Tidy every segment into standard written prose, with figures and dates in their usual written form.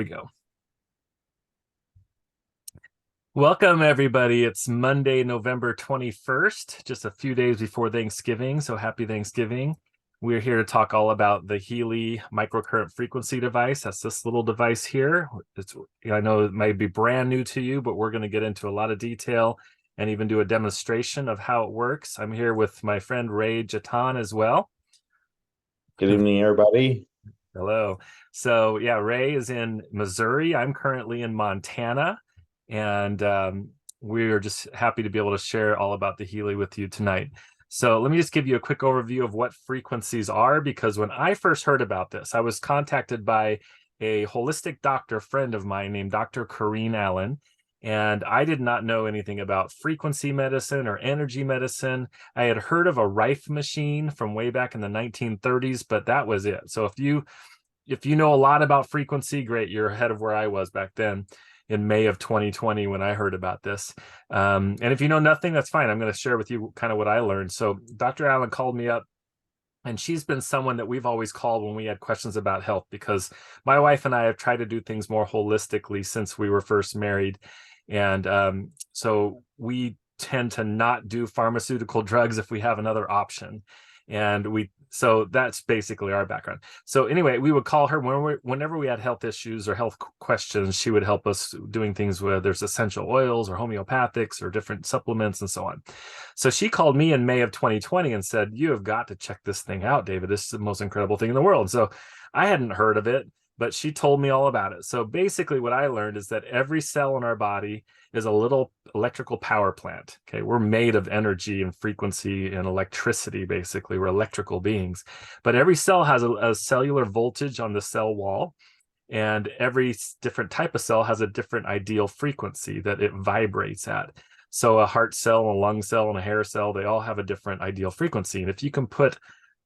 We go. Welcome, everybody. It's Monday, November 21st, just a few days before Thanksgiving. So happy Thanksgiving. We're here to talk all about the Healy microcurrent frequency device. That's this little device here. I know it might be brand new to you, but we're going to get into a lot of detail and even do a demonstration of how it works. I'm here with my friend Ray Jatan as well. Good evening, everybody. Hello. So yeah, Ray is in Missouri. I'm currently in Montana, and we're just happy to be able to share all about the Healy with you tonight. So let me just give you a quick overview of what frequencies are, because when I first heard about this, I was contacted by a holistic doctor friend of mine named Dr. Corrine Allen, and I did not know anything about frequency medicine or energy medicine. I had heard of a Rife machine from way back in the 1930s, but that was it. So if you know a lot about frequency, great, you're ahead of where I was back then in May of 2020 when I heard about this. And if you know nothing, that's fine. I'm going to share with you kind of what I learned. So Dr. Allen called me up, and she's been someone that we've always called when we had questions about health, because my wife and I have tried to do things more holistically since we were first married. And so we tend to not do pharmaceutical drugs if we have another option. So that's basically our background. So anyway, we would call her whenever we had health issues or health questions. She would help us doing things where there's essential oils or homeopathics or different supplements and so on. So she called me in May of 2020 and said, "You have got to check this thing out, David. This is the most incredible thing in the world." So I hadn't heard of it, but she told me all about it. So basically what I learned is that every cell in our body is a little electrical power plant. Okay, we're made of energy and frequency and electricity. Basically, we're electrical beings, but every cell has a cellular voltage on the cell wall, and every different type of cell has a different ideal frequency that it vibrates at. So a heart cell, a lung cell, and a hair cell, they all have a different ideal frequency. And if you can put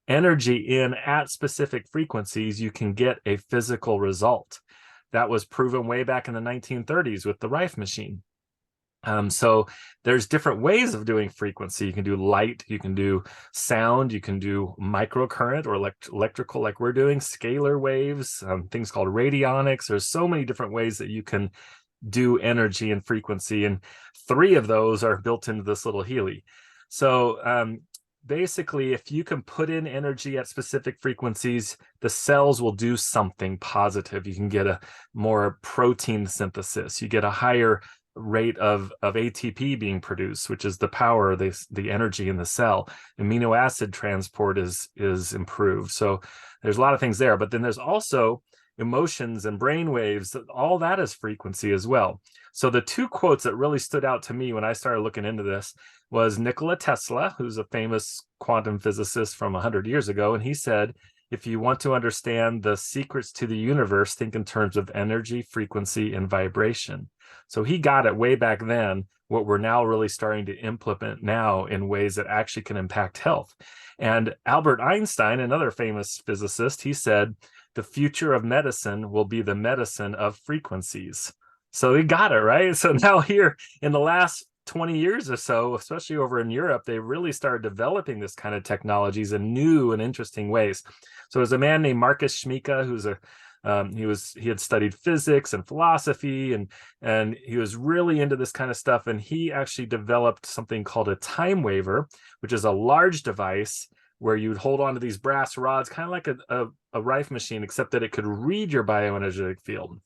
energy in at specific frequencies, you can get a physical result. That was proven way back in the 1930s with the Rife machine. So there's different ways of doing frequency. You can do light, you can do sound, you can do microcurrent or electrical like we're doing, scalar waves, things called radionics. There's so many different ways that you can do energy and frequency, and three of those are built into this little Healy. So basically, if you can put in energy at specific frequencies, the cells will do something positive. You can get a more protein synthesis. You get a higher rate of ATP being produced, which is the power, the energy in the cell. Amino acid transport is improved. So there's a lot of things there. But then there's also emotions and brain waves. All that is frequency as well. So the two quotes that really stood out to me when I started looking into this was Nikola Tesla, who's a famous quantum physicist from 100 years ago. And he said, if you want to understand the secrets to the universe, think in terms of energy, frequency, and vibration. So he got it way back then, what we're now really starting to implement now in ways that actually can impact health. And Albert Einstein, another famous physicist, he said, the future of medicine will be the medicine of frequencies. So they got it, right? So now here in the last 20 years or so, especially over in Europe, they really started developing this kind of technologies in new and interesting ways. So there's a man named Marcus Schmieke, who's he had studied physics and philosophy, and he was really into this kind of stuff. And he actually developed something called a time waver, which is a large device where you'd hold on to these brass rods, kind of like a Rife machine, except that it could read your bioenergetic field.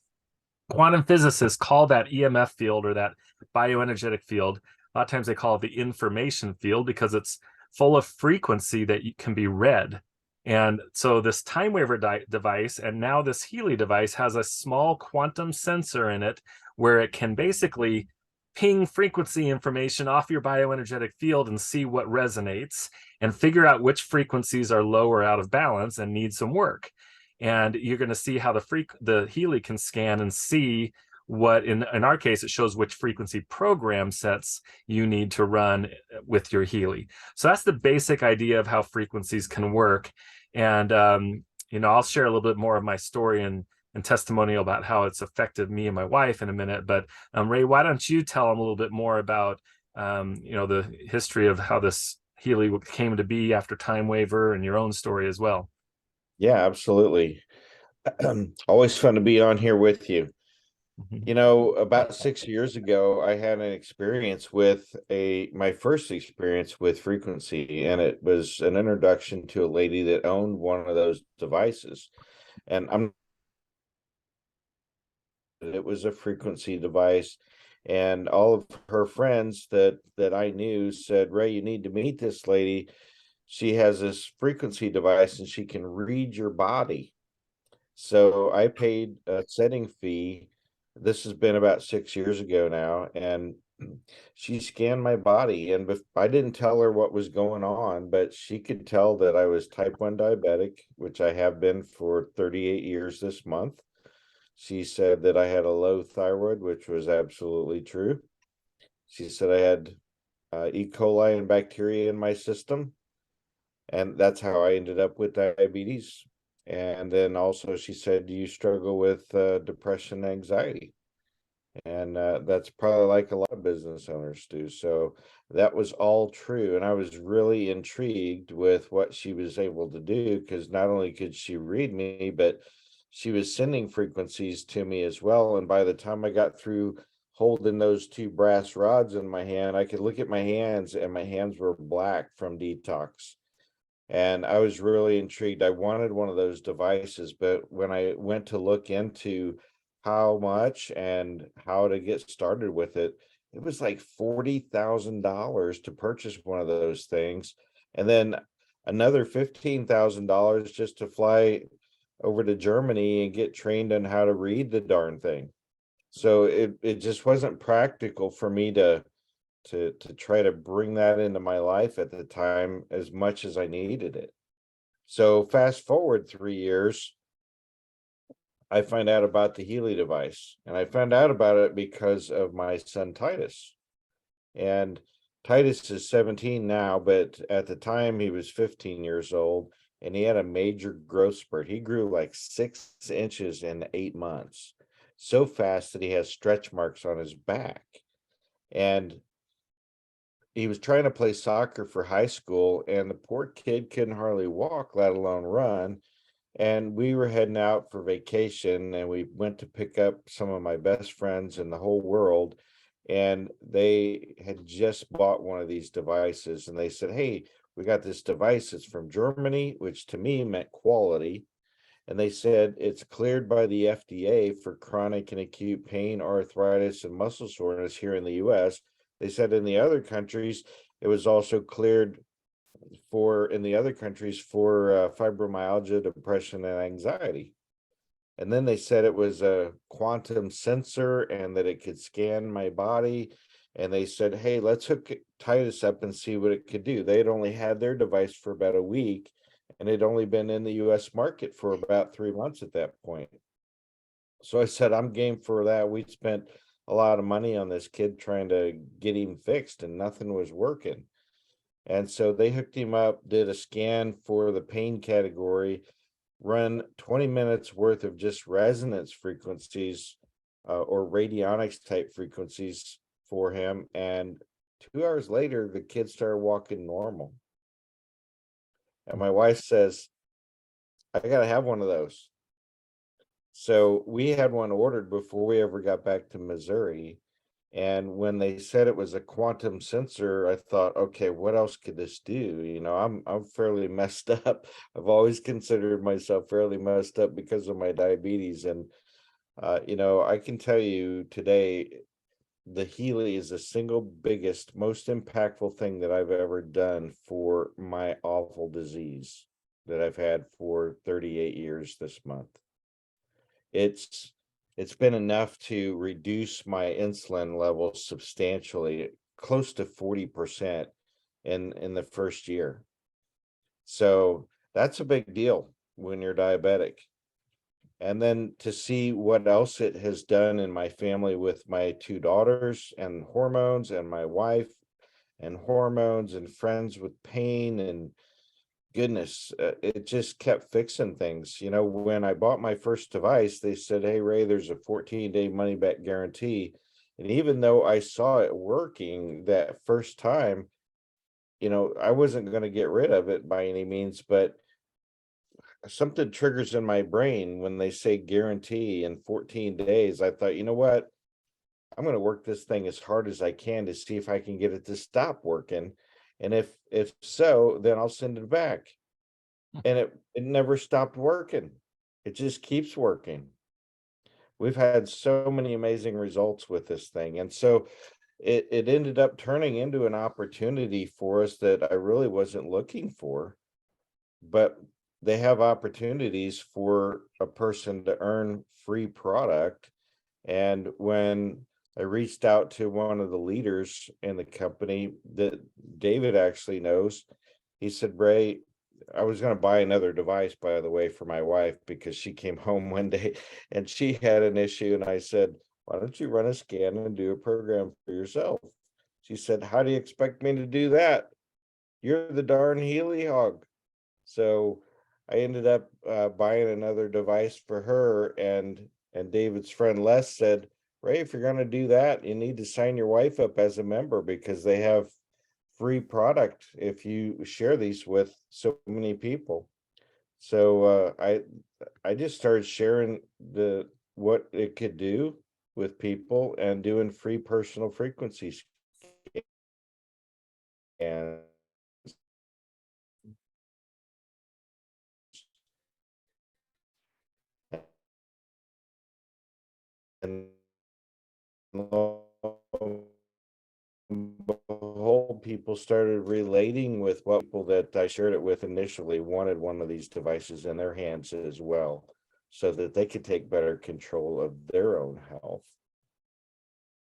Quantum physicists call that EMF field, or that bioenergetic field, a lot of times they call it the information field, because it's full of frequency that can be read. And so this time waver device, and now this Healy device, has a small quantum sensor in it where it can basically ping frequency information off your bioenergetic field and see what resonates and figure out which frequencies are low or out of balance and need some work. And you're going to see how the Healy can scan and see what, in our case, it shows which frequency program sets you need to run with your Healy. So that's the basic idea of how frequencies can work. And I'll share a little bit more of my story and testimonial about how it's affected me and my wife in a minute. But Ray, why don't you tell them a little bit more about the history of how this Healy came to be after time waver, and your own story as well. Yeah, absolutely. Always fun to be on here with you. Mhm. You know, about 6 years ago, I had an experience with my first experience with frequency, and it was an introduction to a lady that owned one of those devices. And it was a frequency device, and all of her friends that I knew said, "Ray, you need to meet this lady. She has this frequency device and she can read your body." So I paid a setting fee. This has been about 6 years ago now, and she scanned my body. And I didn't tell her what was going on, but she could tell that I was type 1 diabetic, which I have been for 38 years this month. She said that I had a low thyroid, which was absolutely true. She said I had E. coli and bacteria in my system, and that's how I ended up with diabetes. And then also she said, "Do you struggle with depression, anxiety?" And that's probably like a lot of business owners do. So that was all true, and I was really intrigued with what she was able to do, because not only could she read me, but she was sending frequencies to me as well. And by the time I got through holding those two brass rods in my hand, I could look at my hands, and my hands were black from detox. And I was really intrigued. I wanted one of those devices, but when I went to look into how much and how to get started with it, it was like $40,000 to purchase one of those things, and then another $15,000 just to fly over to Germany and get trained on how to read the darn thing. So it just wasn't practical for me to try to bring that into my life at the time as much as I needed it. So fast forward 3 years, I find out about the Healy device, and I found out about it because of my son Titus. And Titus is 17 now, but at the time he was 15 years old, and he had a major growth spurt. He grew like 6 inches in 8 months, so fast that he has stretch marks on his back. And he was trying to play soccer for high school, and the poor kid couldn't hardly walk, let alone run. And we were heading out for vacation, and we went to pick up some of my best friends in the whole world. And they had just bought one of these devices, and they said, "Hey, we got this device. It's from Germany," which to me meant quality. And they said it's cleared by the FDA for chronic and acute pain, arthritis, and muscle soreness here in the US. They said in the other countries, it was also cleared in the other countries for fibromyalgia, depression, and anxiety. And then they said it was a quantum sensor and that it could scan my body. And they said, "Hey, let's hook Titus up and see what it could do." They had only had their device for about a week, and it had only been in the US market for about 3 months at that point. So I said, "I'm game for that." We spent a lot of money on this kid trying to get him fixed, and nothing was working. And so they hooked him up, did a scan for the pain category, run 20 minutes worth of just resonance frequencies or radionics type frequencies for him. And 2 hours later, the kid started walking normal. And my wife says, "I got to have one of those." So we had one ordered before we ever got back to Missouri. And when they said it was a quantum sensor, I thought, okay, what else could this do? You know, I'm fairly messed up. I've always considered myself fairly messed up because of my diabetes. And you know, I can tell you today, the Healy is the single biggest, most impactful thing that I've ever done for my awful disease that I've had for 38 years this month. It's it's been enough to reduce my insulin levels substantially, close to 40% in the first year. So that's a big deal when you're diabetic. And then to see what else it has done in my family with my two daughters and hormones, and my wife and hormones, and friends with pain, and goodness, it just kept fixing things. You know, when I bought my first device, they said, "Hey, Ray, there's a 14-day money back guarantee." And even though I saw it working that first time, you know, I wasn't going to get rid of it by any means, but something triggers in my brain when they say guarantee in 14 days. I thought, you know what? I'm going to work this thing as hard as I can to see if I can get it to stop working. And if so, then I'll send it back. And it never stopped working. It just keeps working. We've had so many amazing results with this thing. And so it ended up turning into an opportunity for us that I really wasn't looking for. But they have opportunities for a person to earn free product. And when I reached out to one of the leaders in the company that David actually knows, he said, Ray, I was going to buy another device, by the way, for my wife because she came home one day and she had an issue. And I said, why don't you run a scan and do a program for yourself? She said, how do you expect me to do that? You're the darn Healy hog. So I ended up buying another device for her, and David's friend Les said, Ray, if you're going to do that, you need to sign your wife up as a member because they have free product if you share these with so many people. So I just started sharing the what it could do with people and doing free personal frequencies. And and lo and behold, people started relating with what people that I shared it with initially wanted one of these devices in their hands as well, so that they could take better control of their own health.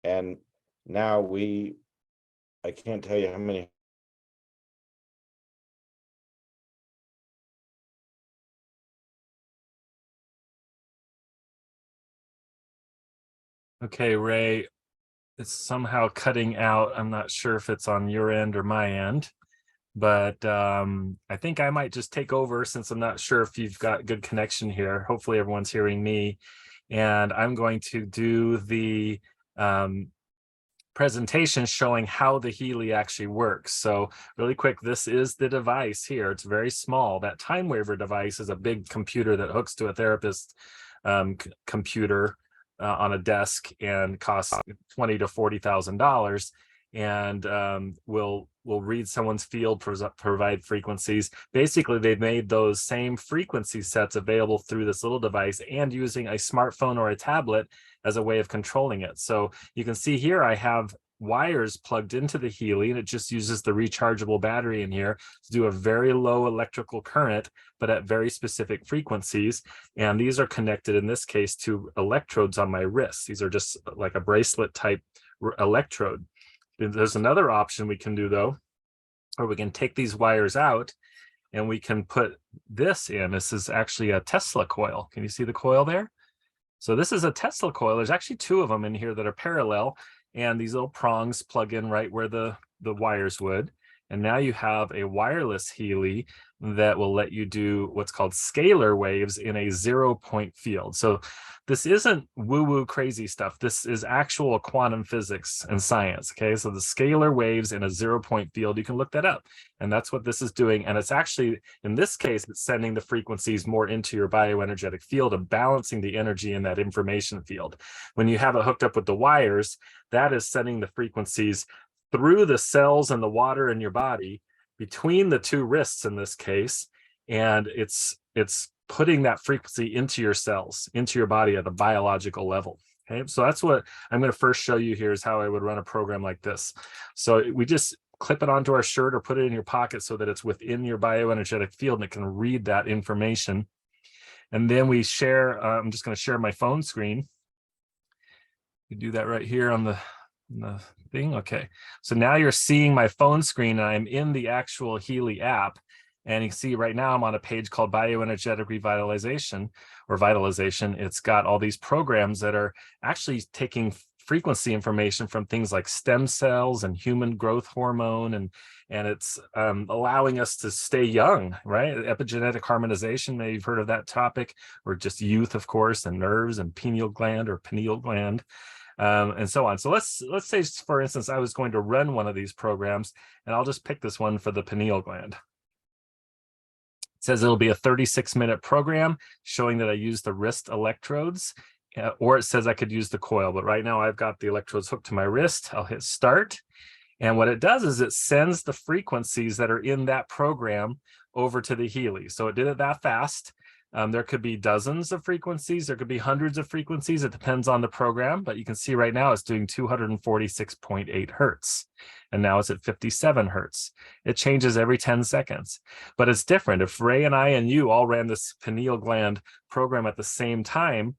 And now I can't tell you how many. Okay, Ray, it's somehow cutting out. I'm not sure if it's on your end or my end, but I think I might just take over since I'm not sure if you've got good connection here. Hopefully everyone's hearing me. And I'm going to do the presentation showing how the Healy actually works. So really quick, this is the device here. It's very small. That time waver device is a big computer that hooks to a therapist computer on a desk and costs $20,000 to $40,000, and will read someone's field, provide frequencies. Basically, they've made those same frequency sets available through this little device and using a smartphone or a tablet as a way of controlling it. So you can see here I have wires plugged into the Healy, and it just uses the rechargeable battery in here to do a very low electrical current, but at very specific frequencies. And these are connected in this case to electrodes on my wrists. These are just like a bracelet type electrode. There's another option we can do though, or we can take these wires out and we can put this in. This is actually a Tesla coil. Can you see the coil there? So this is a Tesla coil. There's actually two of them in here that are parallel, and these little prongs plug in right where the wires would. And now you have a wireless Healy that will let you do what's called scalar waves in a 0-point field. So this isn't woo-woo crazy stuff. This is actual quantum physics and science, okay? So the scalar waves in a 0-point field, you can look that up. And that's what this is doing. And it's actually, in this case, it's sending the frequencies more into your bioenergetic field and balancing the energy in that information field. When you have it hooked up with the wires, that is sending the frequencies through the cells and the water in your body between the two wrists in this case, and it's putting that frequency into your cells, into your body at a biological level. Okay, so that's what I'm going to first show you here is how I would run a program like this. So we just clip it onto our shirt or put it in your pocket so that it's within your bioenergetic field and it can read that information. And then we share, I'm just going to share my phone screen. You do that right here on the thing. Okay, so now you're seeing my phone screen and I'm in the actual Healy app, and you can see right now I'm on a page called bioenergetic revitalization or vitalization. It's got all these programs that are actually taking frequency information from things like stem cells and human growth hormone, and it's allowing us to stay young, right? Epigenetic harmonization, maybe you've heard of that topic, or just youth, of course, and nerves and pineal gland or pineal gland. And so on. So let's say, for instance, I was going to run one of these programs, and I'll just pick this one for the pineal gland. says it'll be a 36-minute program showing that I use the wrist electrodes, or it says I could use the coil, but right now I've got the electrodes hooked to my wrist. I'll hit start. And what it does is it sends the frequencies that are in that program over to the Healy. So it did it that fast. There could be dozens of frequencies. There could be hundreds of frequencies. It depends on the program, but you can see right now it's doing 246.8 hertz. And now it's at 57 hertz. It changes every 10 seconds, but it's different. If Ray and I and you all ran this pineal gland program at the same time,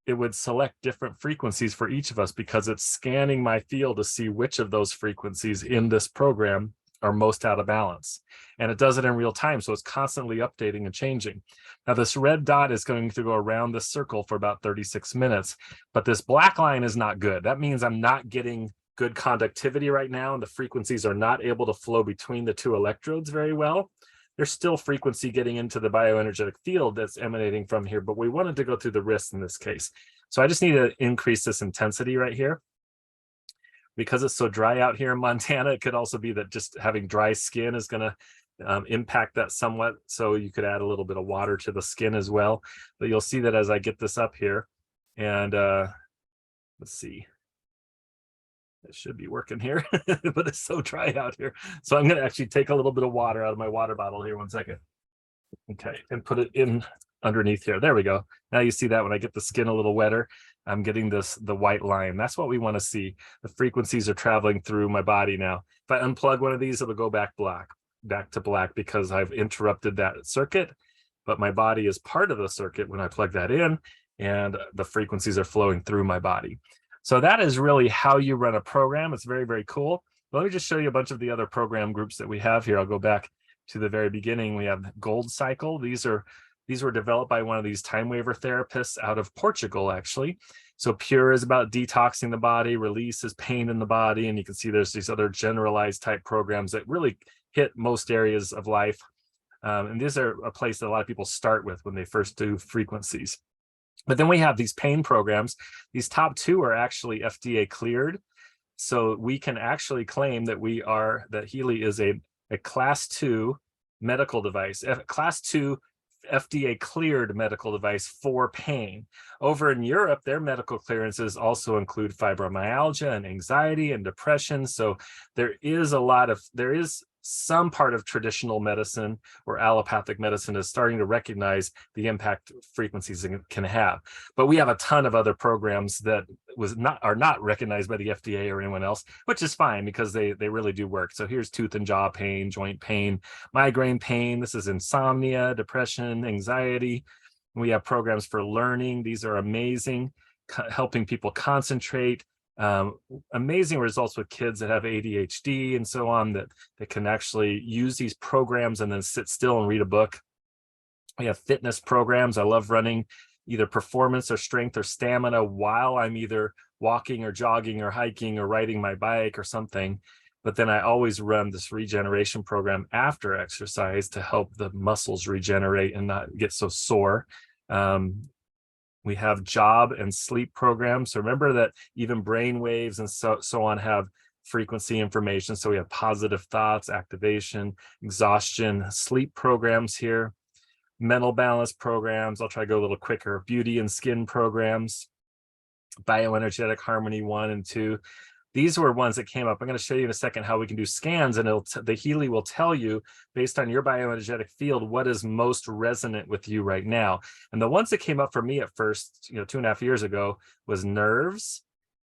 it would select different frequencies for each of us because it's scanning my field to see which of those frequencies in this program are most out of balance. And it does it in real time, so it's constantly updating and changing. Now, this red dot is going to go around this circle for about 36 minutes, but this black line is not good. That means I'm not getting good conductivity right now, and the frequencies are not able to flow between the two electrodes very well. There's still frequency getting into the bioenergetic field that's emanating from here, but we wanted to go through the wrist in this case. So I just need to increase this intensity right here. Because it's so dry out here in Montana, it could also be that just having dry skin is going to impact that somewhat. So you could add a little bit of water to the skin as well. But you'll see that as I get this up here, and let's see. It should be working here, but it's so dry out here. So I'm going to actually take a little bit of water out of my water bottle here. 1 second. Okay, and put it in underneath here. There we go. Now you see that when I get the skin a little wetter, I'm getting the white line. That's what we want to see. The frequencies are traveling through my body now. If I unplug one of these, it'll go back to black because I've interrupted that circuit, but my body is part of the circuit when I plug that in, and the frequencies are flowing through my body. So that is really how you run a program. It's very, very cool. Let me just show you a bunch of the other program groups that we have here. I'll go back to the very beginning. We have Gold Cycle. These were developed by one of these time waver therapists out of Portugal, actually. So Pure is about detoxing the body, Release is pain in the body, and you can see there's these other generalized type programs that really hit most areas of life. And these are a place that a lot of people start with when they first do frequencies. But then we have these pain programs. These top two are actually FDA cleared. So we can actually claim that that Healy is a class 2 medical device, class 2 FDA cleared medical device for pain. Over in Europe, their medical clearances also include fibromyalgia and anxiety and depression. So there is some part of traditional medicine or allopathic medicine is starting to recognize the impact frequencies can have. But we have a ton of other programs that are not recognized by the FDA or anyone else, which is fine because they really do work. So here's tooth and jaw pain, joint pain, migraine pain. This is insomnia, depression, anxiety. We have programs for learning. These are amazing, helping people concentrate. Amazing results with kids that have ADHD and so on, that can actually use these programs and then sit still and read a book. We have fitness programs. I love running either performance or strength or stamina while I'm either walking or jogging or hiking or riding my bike or something. But then I always run this regeneration program after exercise to help the muscles regenerate and not get so sore. We have job and sleep programs. So remember that even brain waves and so on have frequency information. So we have positive thoughts, activation, exhaustion, sleep programs here, mental balance programs. I'll try to go a little quicker. Beauty and skin programs, bioenergetic harmony 1 and 2. These were ones that came up. I'm going to show you in a second how we can do scans, and the Healy will tell you based on your bioenergetic field what is most resonant with you right now. And the ones that came up for me at first, 2.5 years ago, was nerves,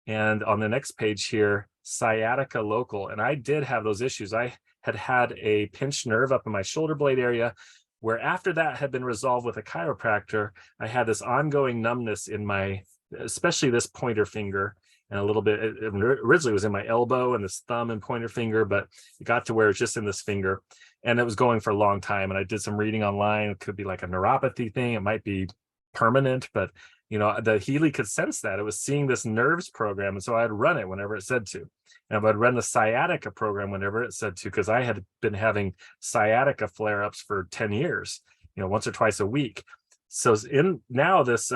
and on the next page here, sciatica local. And I did have those issues. I had a pinched nerve up in my shoulder blade area, where after that had been resolved with a chiropractor, I had this ongoing numbness in my, especially this pointer finger. And a little bit, it originally was in my elbow and this thumb and pointer finger, but it got to where it's just in this finger. And it was going for a long time. And I did some reading online. It could be like a neuropathy thing. It might be permanent, but the Healy could sense that. It was seeing this nerves program. And so I'd run it whenever it said to. And I'd run the sciatica program whenever it said to, because I had been having sciatica flare-ups for 10 years, once or twice a week. So now this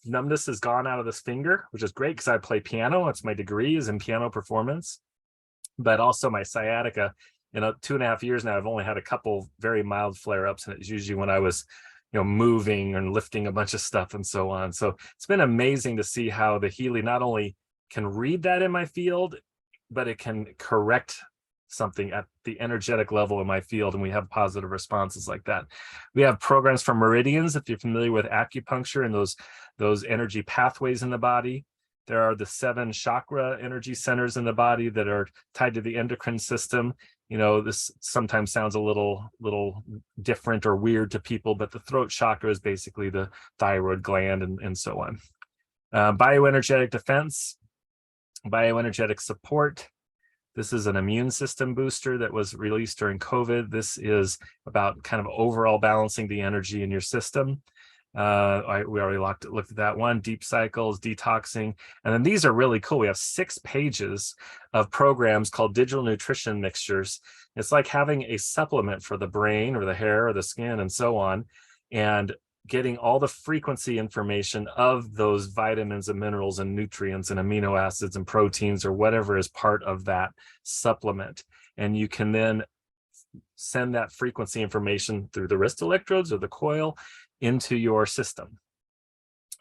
numbness has gone out of this finger, which is great because I play piano. It's my degree is in piano performance, but also my sciatica in 2.5 years now, I've only had a couple very mild flare-ups, and it's usually when I was, moving and lifting a bunch of stuff and so on. So it's been amazing to see how the Healy not only can read that in my field, but it can correct something at the energetic level in my field, and we have positive responses like that. We have programs for meridians, if you're familiar with acupuncture and those energy pathways in the body. There are the 7 chakra energy centers in the body that are tied to the endocrine system. This sometimes sounds a little different or weird to people, but the throat chakra is basically the thyroid gland, and so on. Bioenergetic defense, bioenergetic support. This is an immune system booster that was released during COVID. This is about kind of overall balancing the energy in your system. We already looked at that one. Deep cycles, detoxing. And then these are really cool. We have 6 pages of programs called digital nutrition mixtures. It's like having a supplement for the brain or the hair or the skin and so on, and getting all the frequency information of those vitamins and minerals and nutrients and amino acids and proteins or whatever is part of that supplement. And you can then send that frequency information through the wrist electrodes or the coil into your system.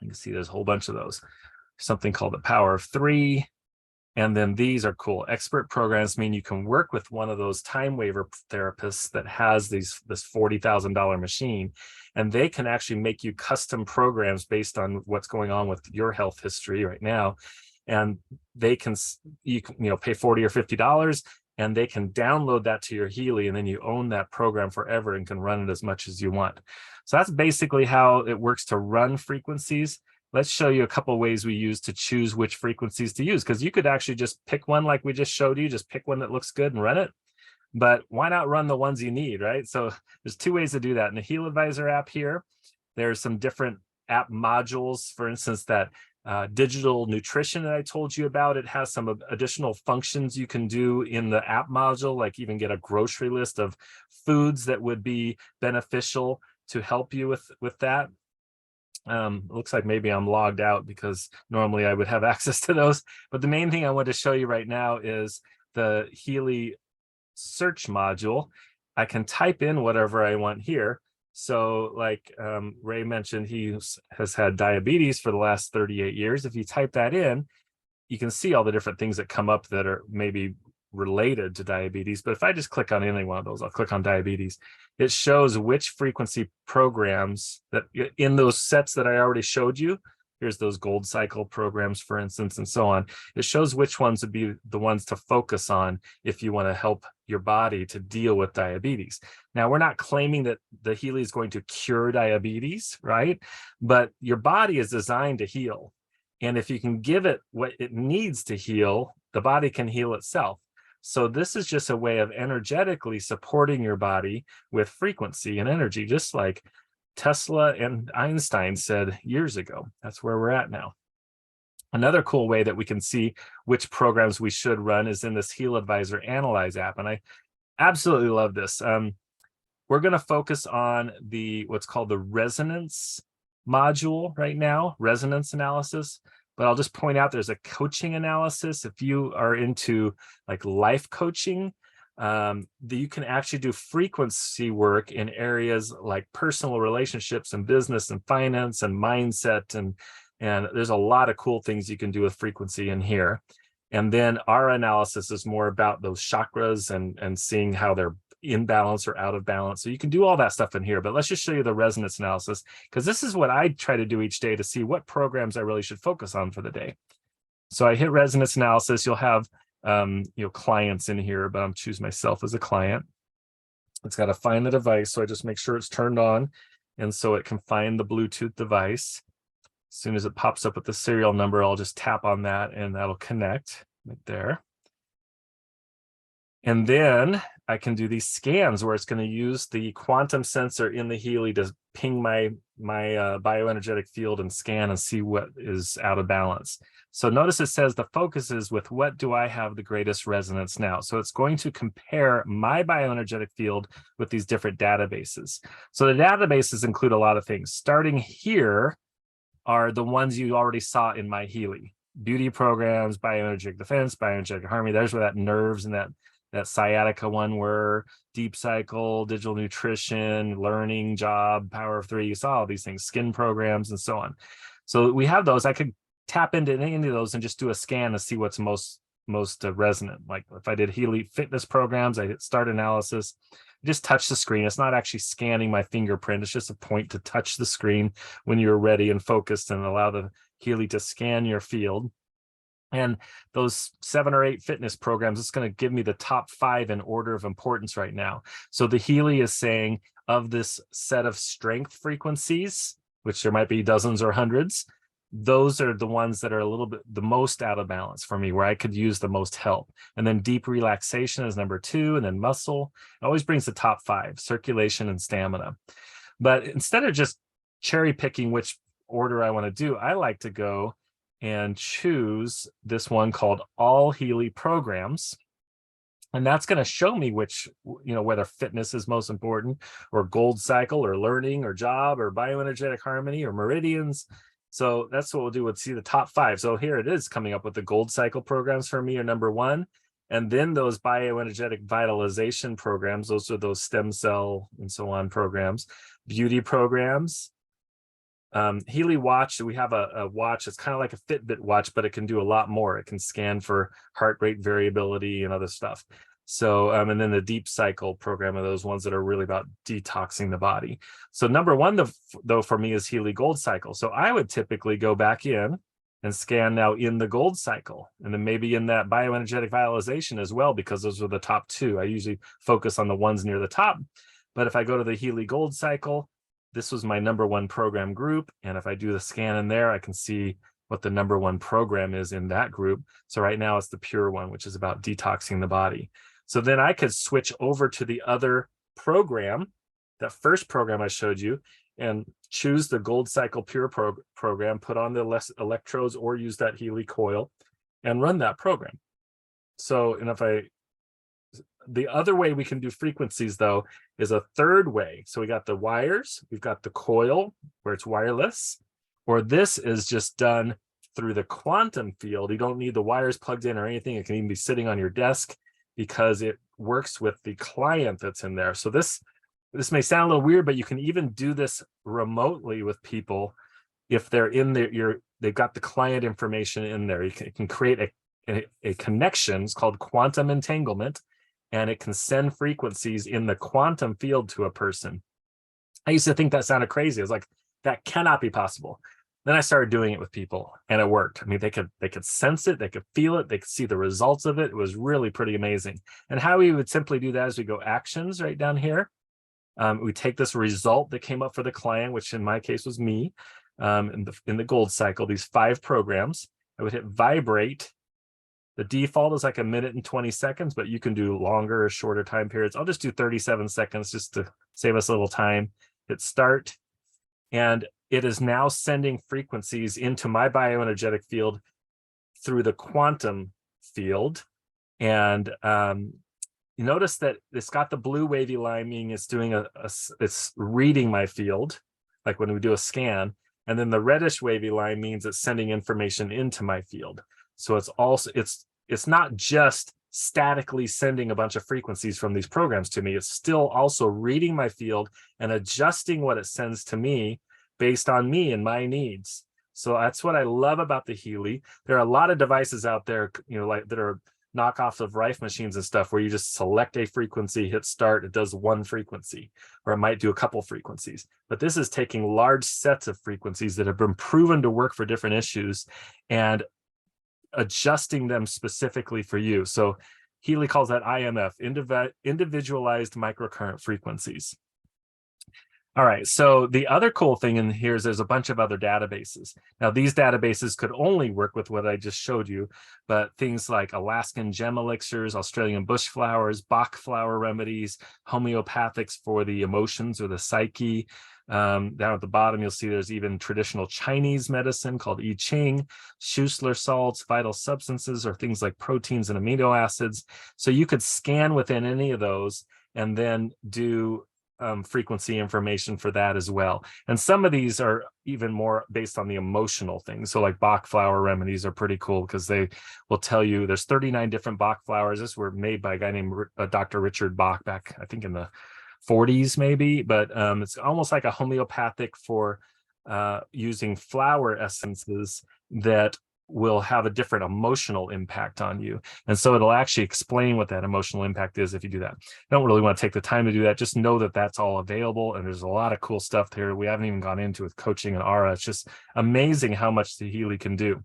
You can see there's a whole bunch of those. Something called the Power of 3. And then these are cool. Expert programs mean you can work with one of those time waiver therapists that has this $40,000 machine, and they can actually make you custom programs based on what's going on with your health history right now. And you can pay $40 or $50, and they can download that to your Healy, and then you own that program forever and can run it as much as you want. So that's basically how it works to run frequencies. Let's show you a couple of ways we use to choose which frequencies to use, because you could actually just pick one like we just showed you, just pick one that looks good and run it. But why not run the ones you need, right? So there's 2 ways to do that. In the Heal Advisor app here, there's some different app modules. For instance, that digital nutrition that I told you about, it has some additional functions you can do in the app module, like even get a grocery list of foods that would be beneficial to help you with that. It looks like maybe I'm logged out because normally I would have access to those. But the main thing I want to show you right now is the Healy search module. I can type in whatever I want here. So like Ray mentioned, he has had diabetes for the last 38 years. If you type that in, you can see all the different things that come up that are maybe related to diabetes. But if I just click on any one of those, I'll click on diabetes, it shows which frequency programs that in those sets that I already showed you. Here's those gold cycle programs, for instance, and so on. It shows which ones would be the ones to focus on if you want to help your body to deal with diabetes. Now, we're not claiming that the Healy is going to cure diabetes, right? But your body is designed to heal. And if you can give it what it needs to heal, the body can heal itself. So this is just a way of energetically supporting your body with frequency and energy, just like Tesla and Einstein said years ago. That's where we're at now. Another cool way that we can see which programs we should run is in this Heal Advisor Analyze app. And I absolutely love this. We're going to focus on what's called the resonance module right now, resonance analysis. But I'll just point out there's a coaching analysis. If you are into like life coaching, you can actually do frequency work in areas like personal relationships and business and finance and mindset. And there's a lot of cool things you can do with frequency in here. And then our analysis is more about those chakras and seeing how they're in balance or out of balance. So you can do all that stuff in here, but let's just show you the resonance analysis, because this is what I try to do each day to see what programs I really should focus on for the day. So I hit resonance analysis. You'll have clients in here, but I'm choose myself as a client. It's got to find the device. So I just make sure it's turned on. And so it can find the Bluetooth device. As soon as it pops up with the serial number, I'll just tap on that and that'll connect right there. And then I can do these scans where it's going to use the quantum sensor in the Healy to ping my bioenergetic field and scan and see what is out of balance. So notice it says the focus is with what do I have the greatest resonance now? So it's going to compare my bioenergetic field with these different databases. So the databases include a lot of things. Starting here are the ones you already saw in my Healy. Beauty programs, bioenergetic defense, bioenergetic harmony. There's where that nerves and that that sciatica one were, deep cycle, digital nutrition, learning, job, power of three. You saw all these things, skin programs, and so on. So we have those. I could tap into any of those and just do a scan to see what's most resonant. Like if I did Healy fitness programs, I hit start analysis, just touch the screen. It's not actually scanning my fingerprint. It's just a point to touch the screen when you're ready and focused, and allow the Healy to scan your field. And those 7 or 8 fitness programs, it's going to give me the top 5 in order of importance right now. So the Healy is saying, of this set of strength frequencies, which there might be dozens or hundreds, those are the ones that are a little bit the most out of balance for me, where I could use the most help. And then deep relaxation is number 2, and then muscle. It always brings the top 5, circulation and stamina. But instead of just cherry picking which order I want to do, I like to go and choose this one called All Healy Programs. And that's going to show me which, whether fitness is most important, or gold cycle, or learning, or job, or bioenergetic harmony, or meridians. So that's what we'll do. We'll see the top 5. So here it is coming up with the gold cycle programs for me are number 1. And then those bioenergetic vitalization programs, those are those stem cell and so on programs, beauty programs. Healy watch, we have a watch. It's kind of like a Fitbit watch, but it can do a lot more. It can scan for heart rate variability and other stuff. So, and then the deep cycle program are those ones that are really about detoxing the body. So number 1, though, for me is Healy Gold Cycle. So I would typically go back in and scan now in the gold cycle, and then maybe in that bioenergetic vitalization as well, because those are the top 2. I usually focus on the ones near the top. But if I go to the Healy Gold Cycle, this was my number 1 program group. And if I do the scan in there, I can see what the number 1 program is in that group. So right now it's the pure one, which is about detoxing the body. So then I could switch over to the other program, that first program I showed you, and choose the Gold Cycle Pure program, put on the electrodes, or use that Healy coil and run that program. So, and the other way we can do frequencies, though, is a third way. So we got the wires, we've got the coil where it's wireless, or this is just done through the quantum field. You don't need the wires plugged in or anything. It can even be sitting on your desk because it works with the client that's in there. So this may sound a little weird, but you can even do this remotely with people if they're in there. They've got the client information in there. You can create a connection. It's called quantum entanglement, and it can send frequencies in the quantum field to a person. I used to think that sounded crazy. I was like, that cannot be possible. Then I started doing it with people, and it worked. I mean, they could sense it, they could feel it, they could see the results of it. It was really pretty amazing. And how we would simply do that is we go actions right down here. We take this result that came up for the client, which in my case was me, in the gold cycle, these 5 programs. I would hit vibrate. The default is like 1 minute and 20 seconds, but you can do longer or shorter time periods. I'll just do 37 seconds just to save us a little time. Hit start, and it is now sending frequencies into my bioenergetic field through the quantum field. And you notice that it's got the blue wavy line, meaning it's doing it's reading my field, like when we do a scan. And then the reddish wavy line means it's sending information into my field. So it's not just statically sending a bunch of frequencies from these programs to me. It's still also reading my field and adjusting what it sends to me based on me and my needs. So that's what I love about the Healy. There are a lot of devices out there, like that are knockoffs of Rife machines and stuff, where you just select a frequency, hit start, it does 1 frequency, or it might do a couple frequencies. But this is taking large sets of frequencies that have been proven to work for different issues and adjusting them specifically for you. So Healy calls that IMF, individualized microcurrent frequencies. All right, so the other cool thing in here is there's a bunch of other databases. Now, these databases could only work with what I just showed you, but things like Alaskan gem elixirs, Australian bush flowers, Bach flower remedies, homeopathics for the emotions or the psyche. Down at the bottom, you'll see there's even traditional Chinese medicine called I Ching, Schussler salts, vital substances, or things like proteins and amino acids. So you could scan within any of those and then do frequency information for that as well. And some of these are even more based on the emotional things. So like Bach flower remedies are pretty cool because they will tell you there's 39 different Bach flowers. This were made by a guy named Dr. Richard Bach back, I think in the 40s maybe, but it's almost like a homeopathic for using flower essences that will have a different emotional impact on you. And so it'll actually explain what that emotional impact is if you do that. I don't really want to take the time to do that. Just know that that's all available. And there's a lot of cool stuff there we haven't even gone into with coaching and aura. It's just amazing how much the Healy can do.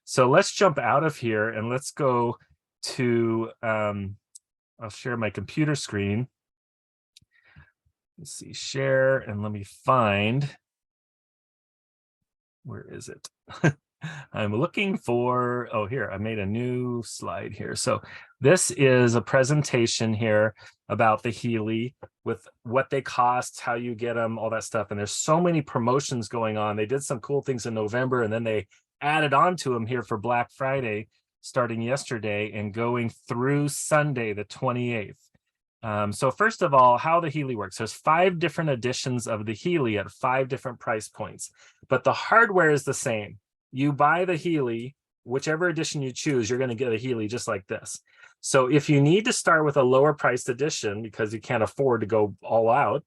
So let's jump out of here and let's go to, I'll share my computer screen. Let's see, share, and let me find, where is it? I'm looking for, oh, here, I made a new slide here. So this is a presentation here about the Healy with what they cost, how you get them, all that stuff. And there's so many promotions going on. They did some cool things in November, and then they added on to them here for Black Friday, starting yesterday and going through Sunday, the 28th. So first of all, how the Healy works. There's 5 different editions of the Healy at 5 different price points, but the hardware is the same. You buy the Healy, whichever edition you choose, you're going to get a Healy just like this. So if you need to start with a lower priced edition because you can't afford to go all out,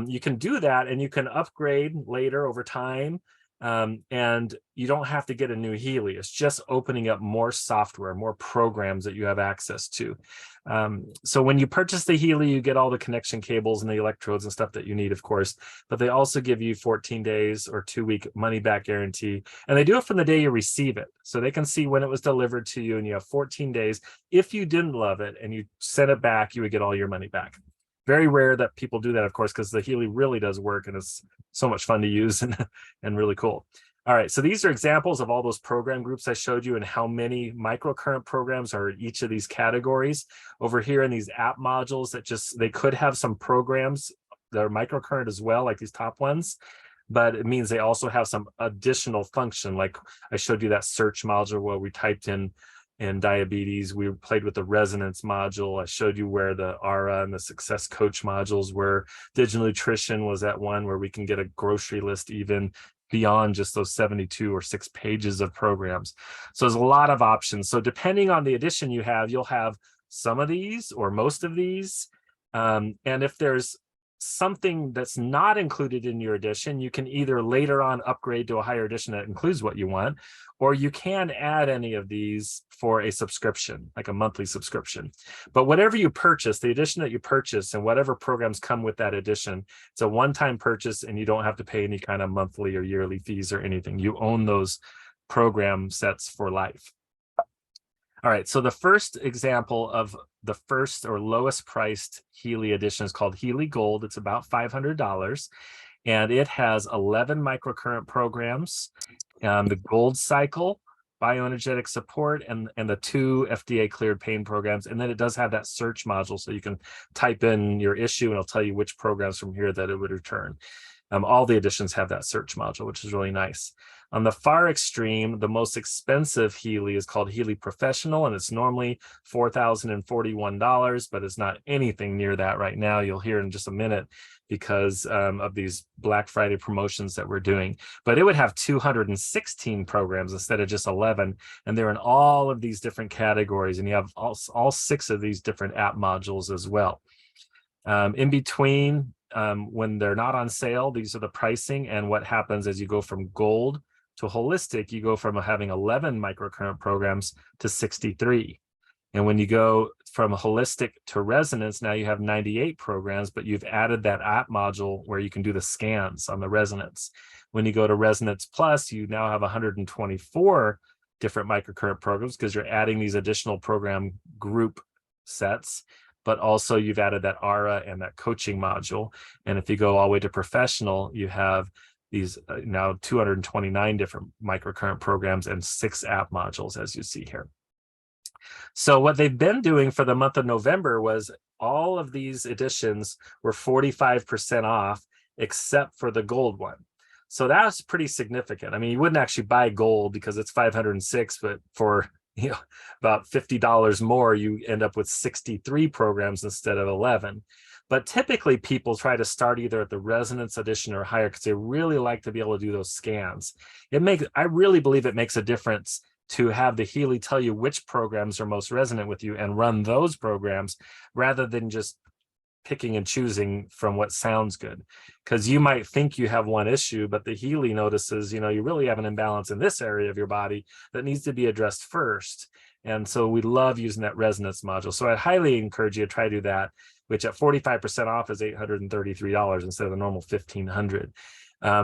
you can do that and you can upgrade later over time. And you don't have to get a new Healy. It's just opening up more software, more programs that you have access to. So when you purchase the Healy, you get all the connection cables and the electrodes and stuff that you need, of course, but they also give you 14 days or 2-week money back guarantee. And they do it from the day you receive it. So they can see when it was delivered to you, and you have 14 days. If you didn't love it and you sent it back, you would get all your money back. Very rare that people do that, of course, because the Healy really does work and it's so much fun to use and really cool. All right, so these are examples of all those program groups I showed you and how many microcurrent programs are in each of these categories. Over here in these app modules that they could have some programs that are microcurrent as well, like these top ones, but it means they also have some additional function. Like I showed you that search module where we typed in diabetes. We played with the resonance module. I showed you where the aura and the success coach modules were. Digital nutrition was that one where we can get a grocery list even beyond just those 72 or 6 pages of programs. So there's a lot of options. So depending on the edition you have, you'll have some of these or most of these. And if there's something that's not included in your edition, you can either later on upgrade to a higher edition that includes what you want, or you can add any of these for a subscription, like a monthly subscription. But whatever you purchase, the edition that you purchase and whatever programs come with that edition, it's a one-time purchase and you don't have to pay any kind of monthly or yearly fees or anything. You own those program sets for life. All right, so the first example of the first or lowest priced Healy edition is called Healy Gold. It's about $500, and it has 11 microcurrent programs, the Gold Cycle, bioenergetic support, and the 2 FDA cleared pain programs. And then it does have that search module, so you can type in your issue and it'll tell you which programs from here that it would return. All the editions have that search module, which is really nice. On the far extreme, the most expensive Healy is called Healy Professional, and it's normally $4,041, but it's not anything near that right now. You'll hear in just a minute because of these Black Friday promotions that we're doing. But it would have 216 programs instead of just 11, and they're in all of these different categories, and you have all 6 of these different app modules as well. In between, when they're not on sale, these are the pricing, and what happens as you go from gold to holistic, you go from having 11 microcurrent programs to 63. And when you go from holistic to resonance, now you have 98 programs, but you've added that app module where you can do the scans on the resonance. When you go to resonance plus, you now have 124 different microcurrent programs because you're adding these additional program group sets, but also you've added that aura and that coaching module. And if you go all the way to professional, you have these now 229 different microcurrent programs and 6 app modules, as you see here. So what they've been doing for the month of November was all of these editions were 45% off, except for the gold one. So that's pretty significant. I mean, you wouldn't actually buy gold because it's 506, but for about $50 more, you end up with 63 programs instead of 11. But typically people try to start either at the resonance edition or higher because they really like to be able to do those scans. I really believe it makes a difference to have the Healy tell you which programs are most resonant with you and run those programs rather than just picking and choosing from what sounds good. Because you might think you have one issue, but the Healy notices, you really have an imbalance in this area of your body that needs to be addressed first. And so we love using that resonance module. So I highly encourage you to try to do that, which at 45% off is $833 instead of the normal $1,500.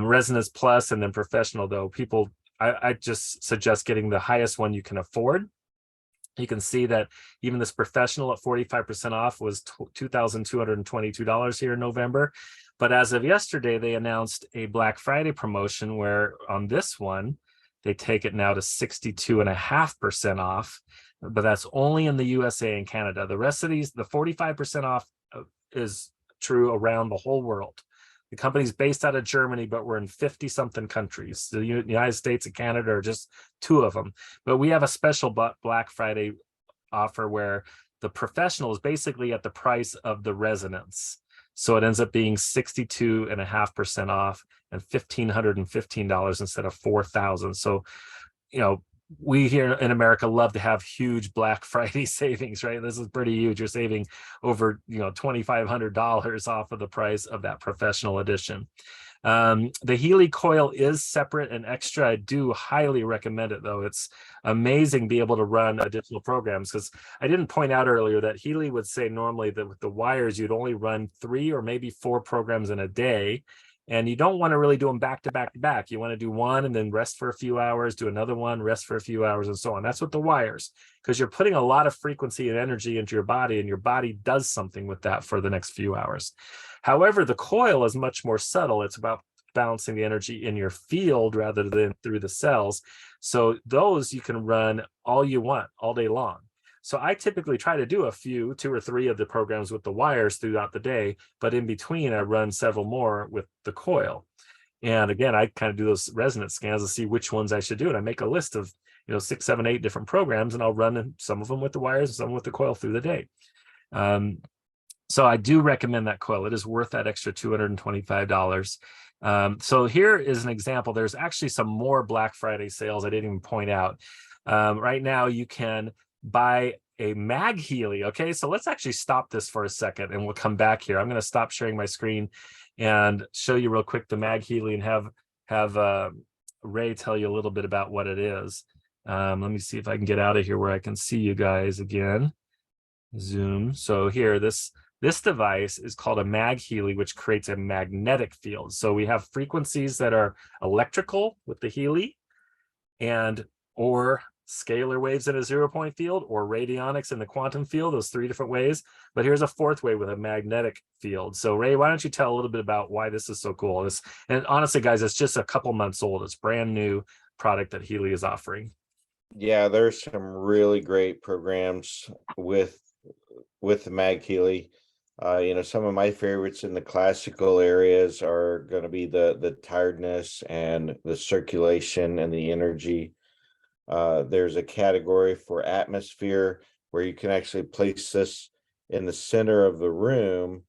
Resonance Plus and then Professional, though, I just suggest getting the highest one you can afford. You can see that even this Professional at 45% off was $2,222 here in November. But as of yesterday, they announced a Black Friday promotion where on this one, they take it now to 62.5% off, but that's only in the USA and Canada. The rest of these, the 45% off is true around the whole world. The company's based out of Germany, but we're in 50 something countries. The United States and Canada are just two of them. But we have a special Black Friday offer where the Professional is basically at the price of the Resonance. So it ends up being 62.5% off and $1,515 instead of $4,000. So, we here in America love to have huge Black Friday savings, right? This is pretty huge. You're saving over, $2,500 off of the price of that Professional edition. The Healy coil is separate and extra. I do highly recommend it, though. It's amazing to be able to run additional programs, because I didn't point out earlier that Healy would say normally that with the wires, you'd only run 3 or maybe 4 programs in a day. And you don't want to really do them back to back to back. You want to do one and then rest for a few hours, do another one, rest for a few hours, and so on. That's what the wires, because you're putting a lot of frequency and energy into your body, and your body does something with that for the next few hours. However, the coil is much more subtle. It's about balancing the energy in your field rather than through the cells. So those you can run all you want all day long. So I typically try to do 2 or 3 of the programs with the wires throughout the day, but in between I run several more with the coil. And again, I kind of do those resonance scans to see which ones I should do. And I make a list of, 6, 7, 8 different programs, and I'll run some of them with the wires and some with the coil through the day. So I do recommend that coil. It is worth that extra $225. So here is an example. There's actually some more Black Friday sales I didn't even point out. Right now you can buy a mag Healy. Okay, so let's actually stop this for a second and we'll come back here. I'm going to stop sharing my screen and show you real quick the mag Healy and have Ray tell you a little bit about what it is. Let me see if I can get out of here where I can see you guys again. Zoom. So here, this device is called a mag Healy, which creates a magnetic field. So we have frequencies that are electrical with the Healy, or scalar waves in a 0-point field, or radionics in the quantum field, those 3 different ways. But here's a 4th way with a magnetic field. So Ray, why don't you tell a little bit about why this is so cool? And honestly, guys, it's just a couple months old. It's brand new product that Healy is offering. Yeah, there's some really great programs with the mag Healy. Some of my favorites in the classical areas are going to be the tiredness and the circulation and the energy. There's a category for atmosphere where you can actually place this in the center of the room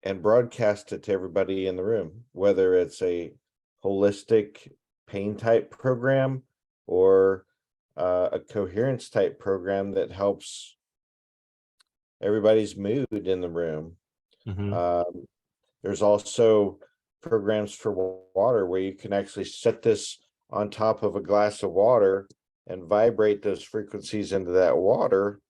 and broadcast it to everybody in the room, whether it's a holistic pain type program or a coherence type program that helps everybody's mood in the room. Mm-hmm. There's also programs for water where you can actually set this on top of a glass of water and vibrate those frequencies into that water.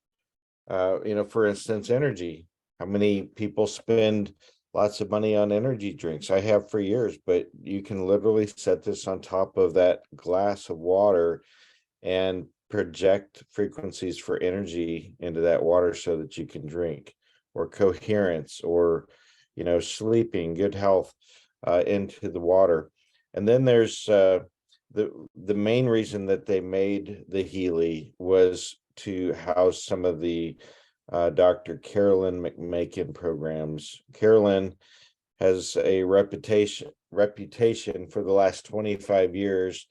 For instance, energy. How many people spend lots of money on energy drinks? I have for years, but you can literally set this on top of that glass of water and project frequencies for energy into that water so that you can drink, or coherence, or sleeping, good health into the water. And then there's the main reason that they made the Healy was to house some of the Dr. Carolyn McMakin programs. Carolyn has a reputation for the last 25 years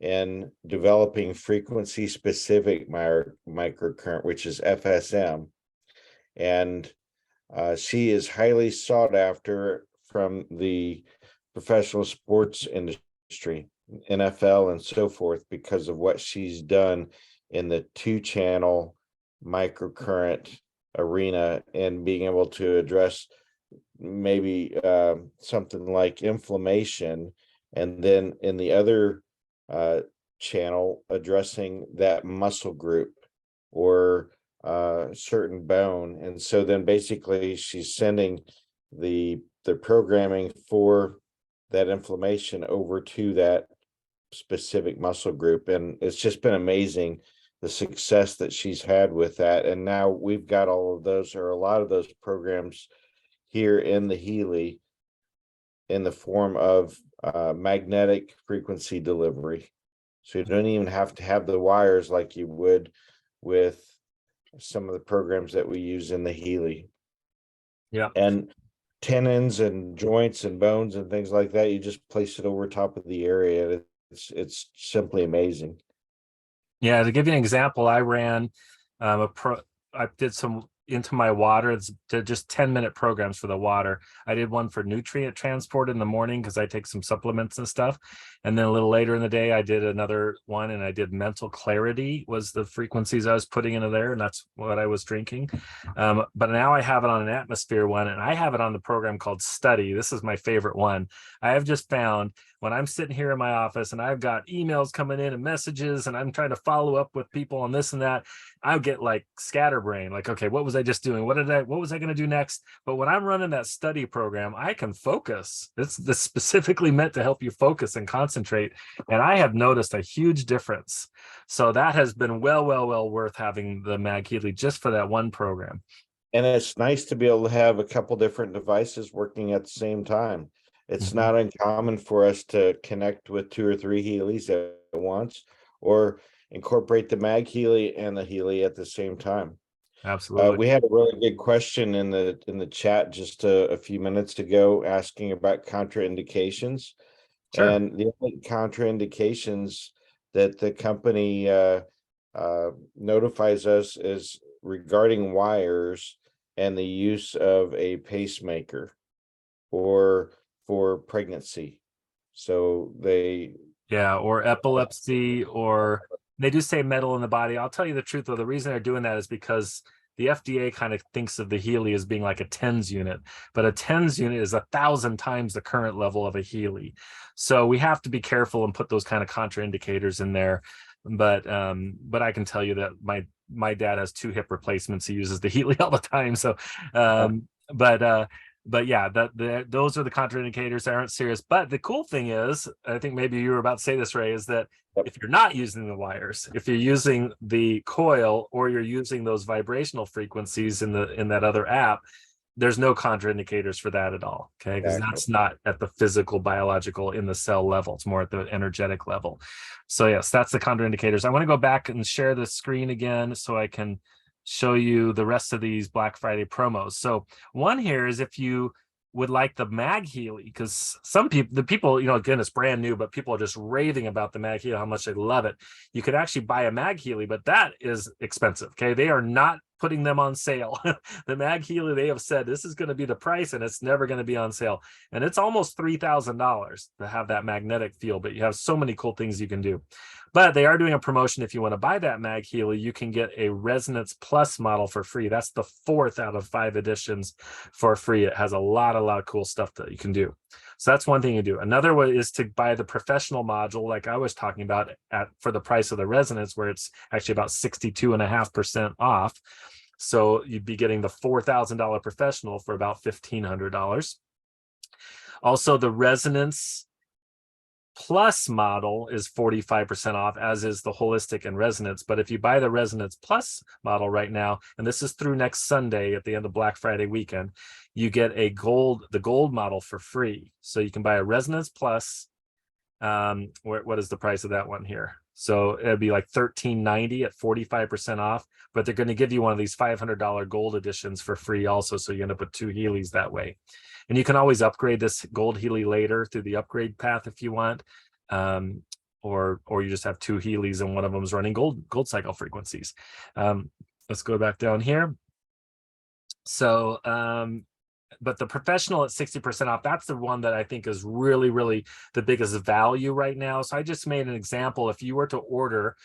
in developing frequency specific microcurrent, which is FSM. And She is highly sought after from the professional sports industry, NFL and so forth, because of what she's done in the 2-channel microcurrent arena and being able to address maybe something like inflammation, and then in the other uh, channel addressing that muscle group or certain bone. And so then basically she's sending the programming for that inflammation over to that specific muscle group, and it's just been amazing the success that she's had with that. And now we've got all of those, or a lot of those programs here in the Healy, in the form of magnetic frequency delivery. So you don't even have to have the wires like you would with some of the programs that we use in the Healy. Yeah. And tendons and joints and bones and things like that, you just place it over top of the area. It's simply amazing. Yeah, to give you an example, I ran I did some into my water. It's just 10-minute programs for the water. I did one for nutrient transport in the morning because I take some supplements and stuff. And then a little later in the day, I did another one, and I did mental clarity was the frequencies I was putting into there, and that's what I was drinking. But now I have it on an atmosphere one, and I have it on the program called Study. This is my favorite one. I have just found when I'm sitting here in my office and I've got emails coming in and messages, and I'm trying to follow up with people on this and that, I'll get like scatterbrain, like, okay, what was I just doing? What was I going to do next? But when I'm running that Study program, I can focus. It's specifically meant to help you focus and concentrate. And I have noticed a huge difference. So that has been well worth having the Mag Healy just for that one program. And it's nice to be able to have a couple different devices working at the same time. It's Mm-hmm. not uncommon for us to connect with 2 or 3 Healys at once, or incorporate the Mag Healy and the Healy at the same time. Absolutely. We had a really good question in the chat just a few minutes ago asking about contraindications. Sure. And the only contraindications that the company notifies us is regarding wires and the use of a pacemaker or for pregnancy. So Yeah, or epilepsy, or they do say metal in the body. I'll tell you the truth, though. The reason they're doing that is because the FDA kind of thinks of the Healy as being like a TENS unit, but a TENS unit is 1,000 times the current level of a Healy. So we have to be careful and put those kind of contraindicators in there. But I can tell you that my dad has 2 hip replacements. He uses the Healy all the time. So, but yeah, those are the contraindicators that aren't serious. But the cool thing is, I think maybe you were about to say this, Ray, is that if you're not using the wires, if you're using the coil or you're using those vibrational frequencies in that other app, there's no contraindicators for that at all. Okay, because that's not at the physical, biological, in the cell level. It's more at the energetic level. So yes, that's the contraindicators. I want to go back and share the screen again so I can show you the rest of these Black Friday promos. So one here is if you would like the Mag Healy, because the people, again, it's brand new, but people are just raving about the Mag Healy, how much they love it. You could actually buy a Mag Healy, but that is expensive. Okay, they are not putting them on sale. The Mag Healy, they have said this is going to be the price, and it's never going to be on sale. And it's almost $3,000 to have that magnetic field, but you have so many cool things you can do. But they are doing a promotion. If you want to buy that Mag Healy, you can get a Resonance Plus model for free. That's the 4th out of 5 editions for free. It has a lot of cool stuff that you can do. So that's one thing you do. Another way is to buy the professional module, like I was talking about, for the price of the Resonance, where it's actually about 62.5% off. So you'd be getting the $4,000 professional for about $1,500. Also, the Resonance Plus model is 45% off, as is the Holistic and Resonance. But if you buy the Resonance Plus model right now, and this is through next Sunday at the end of Black Friday weekend, you get the gold model for free. So you can buy a Resonance Plus. What is the price of that one here? So it'd be like $1,390 at 45% off, but they're going to give you one of these $500 gold editions for free also. So you end up with 2 Healys that way. And you can always upgrade this gold Healy later through the upgrade path if you want. Or you just have 2 Healys and one of them is running gold cycle frequencies. Let's go back down here. So, but the professional at 60% off, that's the one that I think is really, really the biggest value right now. So I just made an example. If you were to order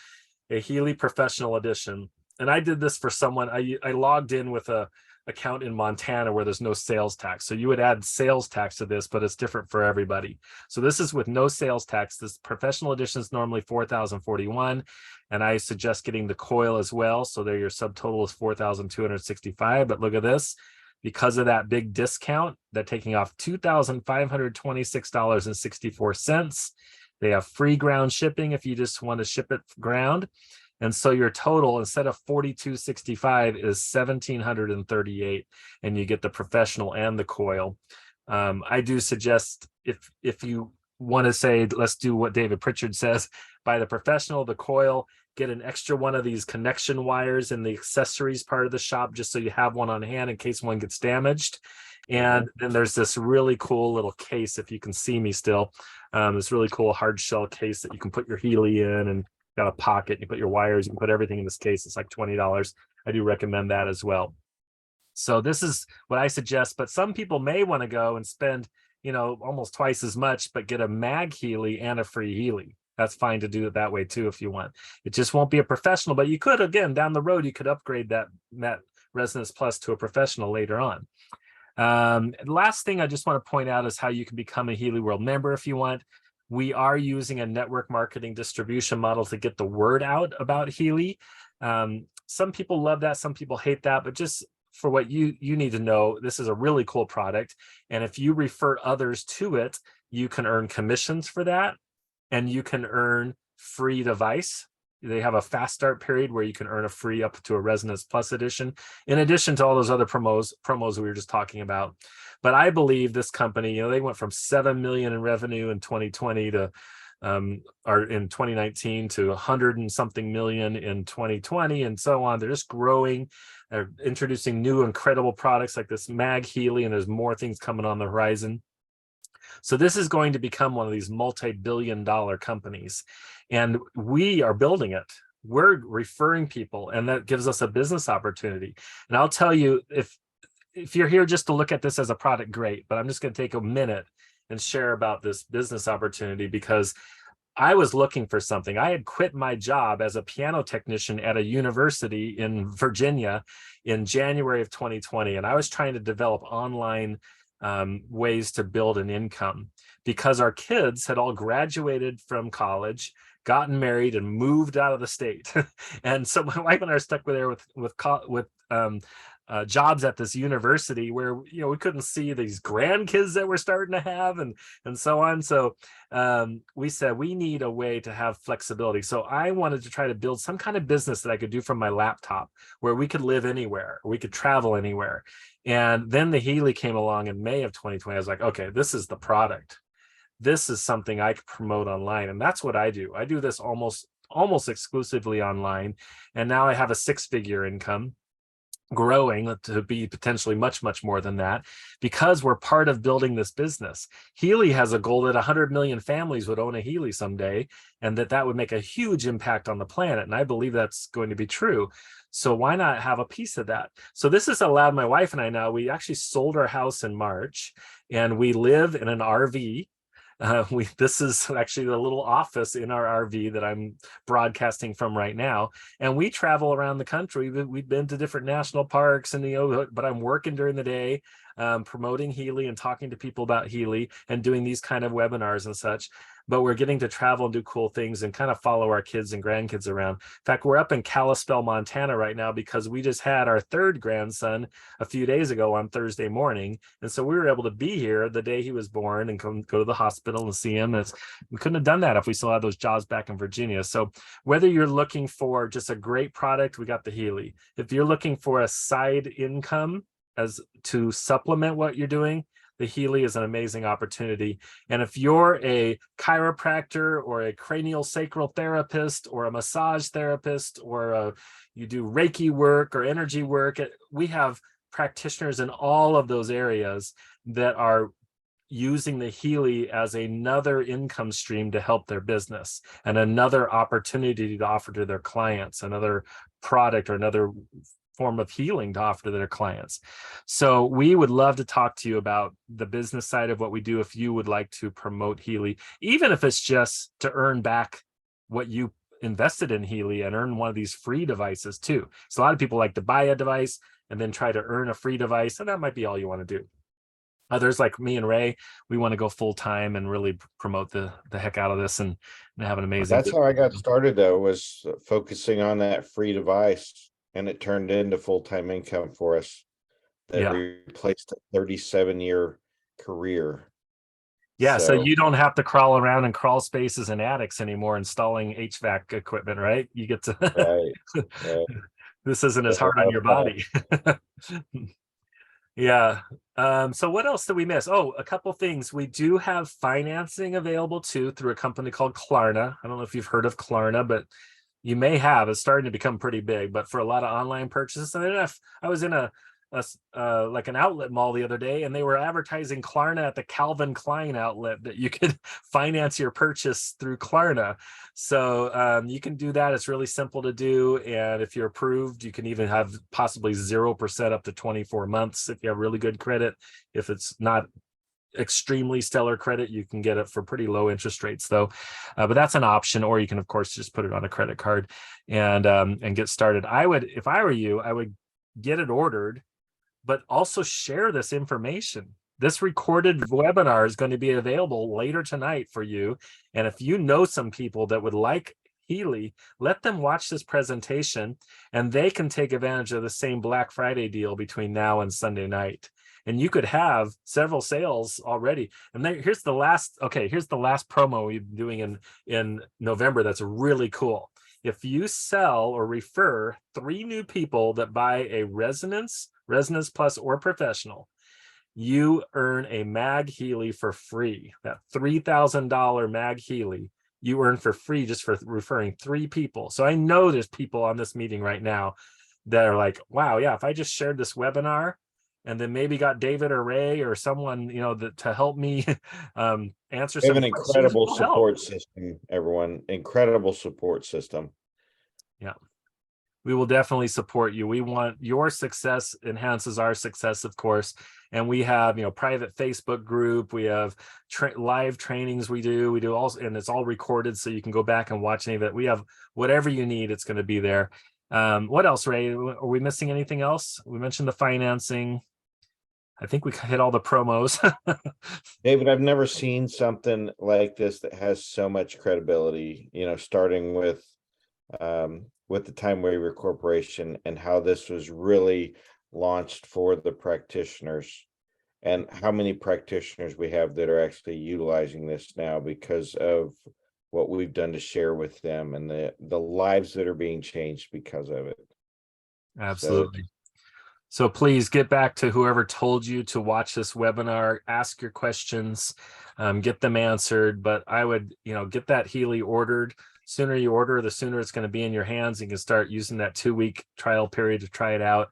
a Healy Professional Edition, and I did this for someone, I logged in with a account in Montana where there's no sales tax. So you would add sales tax to this, but it's different for everybody. So this is with no sales tax. This professional edition is normally 4,041, and I suggest getting the coil as well. So there your subtotal is 4,265. But look at this. Because of that big discount, they're taking off $2,526.64. They have free ground shipping if you just want to ship it ground. And so your total, instead of 4,265, is 1,738, and you get the professional and the coil. I do suggest, if you want to say, let's do what David Pritchard says, buy the professional, the coil, get an extra one of these connection wires in the accessories part of the shop, just so you have one on hand in case one gets damaged. And then there's this really cool little case, if you can see me still, this really cool hard shell case that you can put your Healy in, and got a pocket, you put your wires, you can put everything in this case. It's like $20. I do recommend that as well. So this is what I suggest, but some people may want to go and spend, almost twice as much, but get a mag Healy and a free Healy. That's fine to do it that way too if you want. It just won't be a professional, but you could, again, down the road, you could upgrade that Resonance Plus to a professional later on. Last thing I just want to point out is how you can become a Healy World member if you want. We are using a network marketing distribution model to get the word out about Healy. Some people love that, some people hate that, but just for what you need to know, this is a really cool product. And if you refer others to it, you can earn commissions for that, and you can earn free device. They have a fast start period where you can earn a free up to a Resonance Plus edition, in addition to all those other promos we were just talking about. But I believe this company, they went from 7 million in revenue in 2020 to or in 2019 to 100 and something million in 2020 and so on. They're just growing. They're introducing new incredible products like this mag Healy, and there's more things coming on the horizon. So this is going to become one of these multi-billion-dollar companies, and we are building it. We're referring people, and that gives us a business opportunity. And I'll tell you, if you're here just to look at this as a product, great, but I'm just going to take a minute and share about this business opportunity, because I was looking for something. I had quit my job as a piano technician at a university in Virginia in January of 2020, and I was trying to develop online ways to build an income, because our kids had all graduated from college, gotten married, and moved out of the state. And so my wife and I are stuck there with jobs at this university where we couldn't see these grandkids that we're starting to have, and so on. So we said we need a way to have flexibility. So I wanted to try to build some kind of business that I could do from my laptop, where we could live anywhere, we could travel anywhere. And then the Healy came along in May of 2020. I was like, okay, this is the product. This is something I could promote online. And that's what I do. I do this almost exclusively online. And now I have a 6-figure income, growing to be potentially much, much more than that, because we're part of building this business. Healy has a goal that 100 million families would own a Healy someday, and that would make a huge impact on the planet. And I believe that's going to be true. So why not have a piece of that? So this has allowed my wife and I, now we actually sold our house in March, and we live in an RV. This is actually the little office in our RV that I'm broadcasting from right now. And we travel around the country. We've been to different national parks, and but I'm working during the day, promoting Healy and talking to people about Healy and doing these kind of webinars and such. But we're getting to travel and do cool things and kind of follow our kids and grandkids around. In fact, we're up in Kalispell, Montana right now, because we just had our 3rd grandson a few days ago on Thursday morning. And so we were able to be here the day he was born and go to the hospital and see him. We couldn't have done that if we still had those jobs back in Virginia. So whether you're looking for just a great product, we got the Healy. If you're looking for a side income as to supplement what you're doing, the Healy is an amazing opportunity. And if you're a chiropractor or a cranial sacral therapist or a massage therapist, or you do Reiki work or energy work, we have practitioners in all of those areas that are using the Healy as another income stream to help their business, and another opportunity to offer to their clients, another product or another form of healing to offer to their clients. So we would love to talk to you about the business side of what we do if you would like to promote Healy, even if it's just to earn back what you invested in Healy and earn one of these free devices too. So a lot of people like to buy a device and then try to earn a free device, and that might be all you want to do. Others like me and Ray, we want to go full time and really promote the heck out of this and have an amazing. That's how I got started, though, was focusing on that free device, and it turned into full-time income for us that replaced a 37-year career. Yeah, so you don't have to crawl around in crawl spaces and attics anymore installing HVAC equipment, right? You get to right. This isn't as hard on your body. Yeah. So what else did we miss? Oh, a couple things. We do have financing available too through a company called Klarna. I don't know if you've heard of Klarna, but you may have. It's starting to become pretty big, but for a lot of online purchases. And then I was in a like an outlet mall the other day, and they were advertising Klarna at the Calvin Klein outlet, that you could finance your purchase through Klarna. So you can do that. It's really simple to do, and if you're approved, you can even have possibly 0% up to 24 months if you have really good credit. If it's not extremely stellar credit, you can get it for pretty low interest rates though, but that's an option. Or you can of course just put it on a credit card and get started. I would, if I were you, I would get it ordered, but also share this information. This recorded webinar is going to be available later tonight for you. And if you know some people that would like Healy, let them watch this presentation and they can take advantage of the same Black Friday deal between now and Sunday night. And you could have several sales already. And then here's the last promo we've been doing in November that's really cool. If you sell or refer 3 new people that buy a Resonance Plus, or Professional, you earn a Mag Healy for free. That $3,000 Mag Healy you earn for free just for referring 3 people. So I know there's people on this meeting right now that are like, wow, yeah, if I just shared this webinar and then maybe got David or Ray or someone, to help me answer some questions. An incredible support system, everyone. Incredible support system. Yeah. We will definitely support you. We want your success enhances our success, of course. And we have, private Facebook group. We have live trainings we do all, and it's all recorded, so you can go back and watch any of it. We have whatever you need, it's going to be there. What else, Ray? Are we missing anything else? We mentioned the financing. I think we hit all the promos. David, I've never seen something like this that has so much credibility, starting with the Time Waiver Corporation and how this was really launched for the practitioners, and how many practitioners we have that are actually utilizing this now because of what we've done to share with them, and the lives that are being changed because of it. Absolutely. So please get back to whoever told you to watch this webinar, ask your questions, get them answered. But I would, get that Healy ordered. Sooner you order, the sooner it's going to be in your hands. You can start using that 2-week trial period to try it out.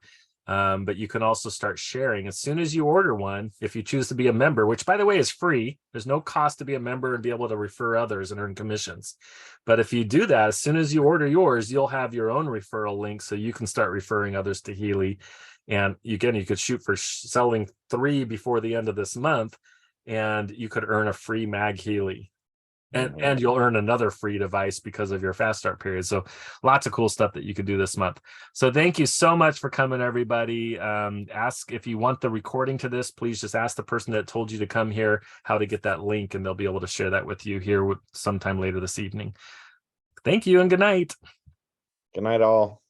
But you can also start sharing as soon as you order one. If you choose to be a member, which by the way is free, there's no cost to be a member and be able to refer others and earn commissions. But if you do that, as soon as you order yours, you'll have your own referral link, so you can start referring others to Healy. And again, you could shoot for selling 3 before the end of this month, and you could earn a free Mag Healy. And you'll earn another free device because of your fast start period. So lots of cool stuff that you could do this month. So thank you so much for coming, everybody. Ask if you want the recording to this, please just ask the person that told you to come here how to get that link, and they'll be able to share that with you here sometime later this evening. Thank you and good night. Good night, all.